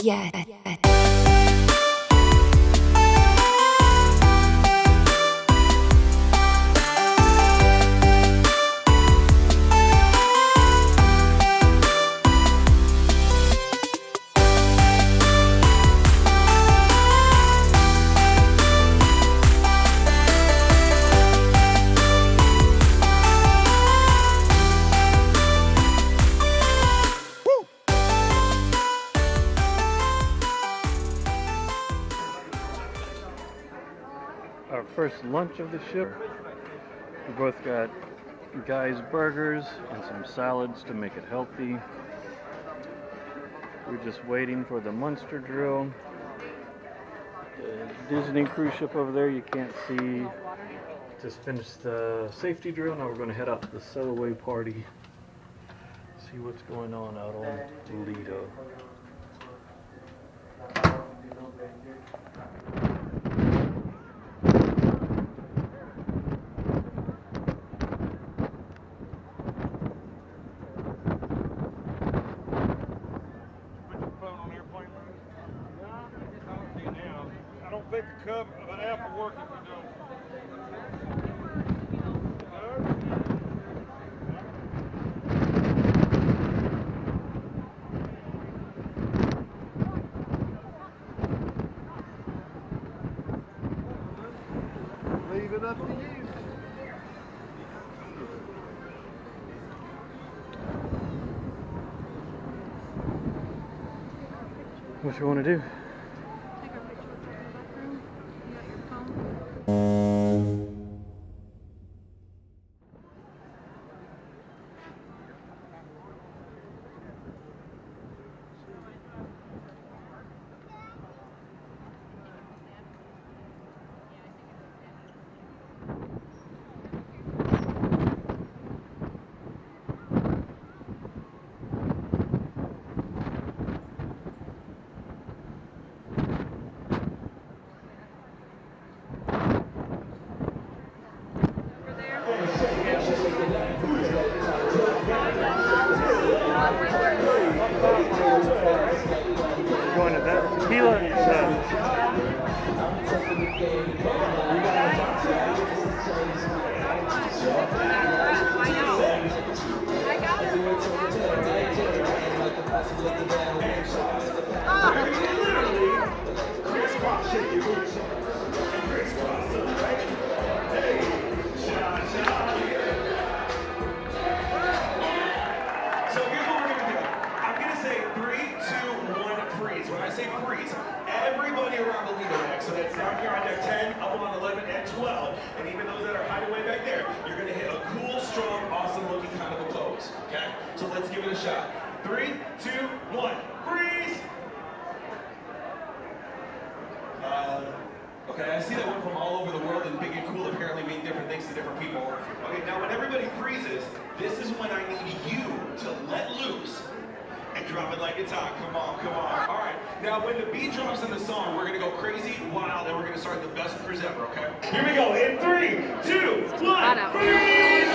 Yeah. Our first lunch of the ship. We both got Guy's burgers and some salads to make it healthy. We're just waiting for the Munster drill. The Disney cruise ship over there you can't see. Just finished the safety drill. Now we're going to head out to the sail-away party. See what's going on out on Lido. I don't think the cup of an app will work if you don't. Leave it up to you. What you want to do? Take our picture with the bathroom. You got your phone? Going to that tequila. So here's what we're going to do. I'm going to say 3, 2, 1, freeze. When I say freeze, everybody around the Lido deck, so that's down here on deck 10, up on 11, and 12, and even those that are hiding way back there, you're going to hit a cool, strong, awesome-looking kind of a pose, okay? So let's give it a shot. 3, 2, 1, freeze! Okay, I see that went from all over the world and big and cool apparently mean different things to different people. Okay, now when everybody freezes, this is when I need you to let loose and drop it like it's hot. Come on, come on. All right, now when the beat drops in the song, we're gonna go crazy, wild, and we're gonna start the best cruise ever, okay? Here we go, in 3, 2, 1, freeze!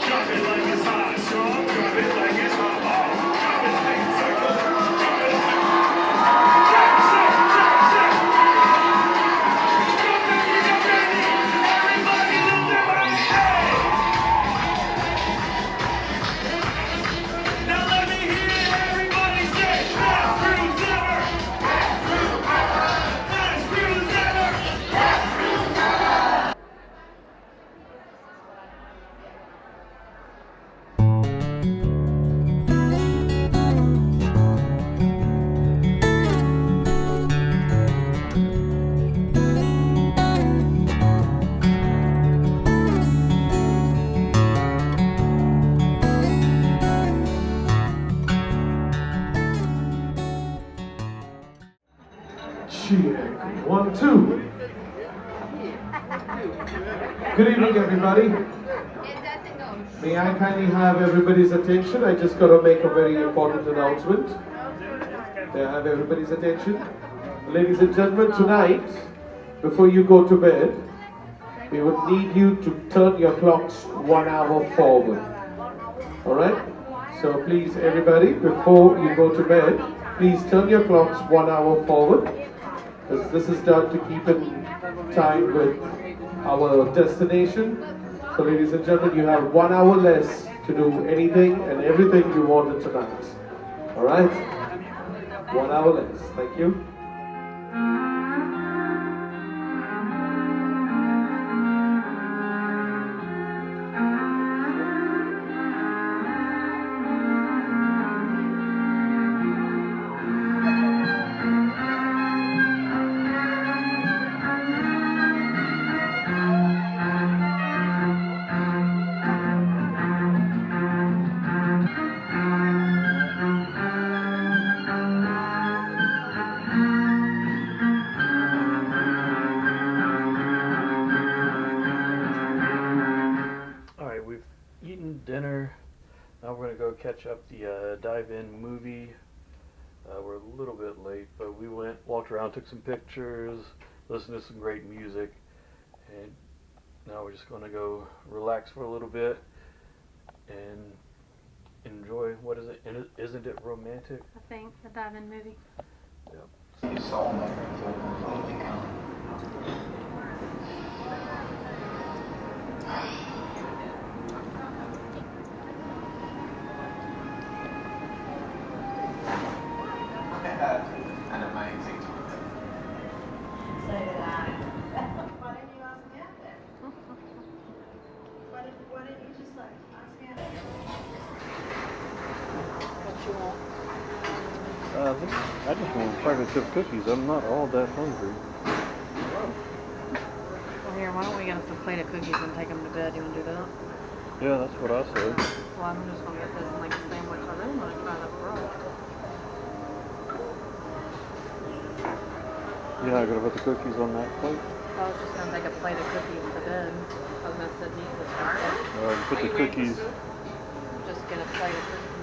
Drop it like it's hot, strong, drop it like it's hot, drop it like it's circle, drop it like Check. 1, 2. Good evening, everybody. May I kindly have everybody's attention? I just got to make a very important announcement. May I have everybody's attention? Ladies and gentlemen, tonight, before you go to bed, we would need you to turn your clocks 1 hour forward. Alright? So please, everybody, before you go to bed, please turn your clocks 1 hour forward, because this is done to keep in time with our destination. So ladies and gentlemen, you have 1 hour less to do anything and everything you wanted tonight. Alright? 1 hour less. Thank you. Alright, we've eaten dinner. Now we're going to go catch up the dive-in movie. We're a little bit late, but we walked around, took some pictures, listened to some great music, and now we're just going to go relax for a little bit and enjoy, what is it? Isn't it romantic? I think the dive-in movie. Yep. You saw me. An amazing time. So did I. Why didn't you ask me out then? Why didn't you just like ask me out? What you want? I just want chocolate chip cookies. I'm not all that hungry. Well, here, why don't we get us a plate of cookies and take them to bed? You want to do that? Yeah, that's what I said. Well, I'm just going to get this and like a sandwich. I really want to try that broth. Yeah, I gotta put the cookies on that plate. I was just going to take a plate of cookies to bed. I was going to sit and eat the start. Put the cookies. Just get a plate of cookies.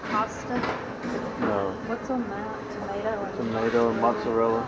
Pasta? No. What's on that? Tomato? Tomato and mozzarella.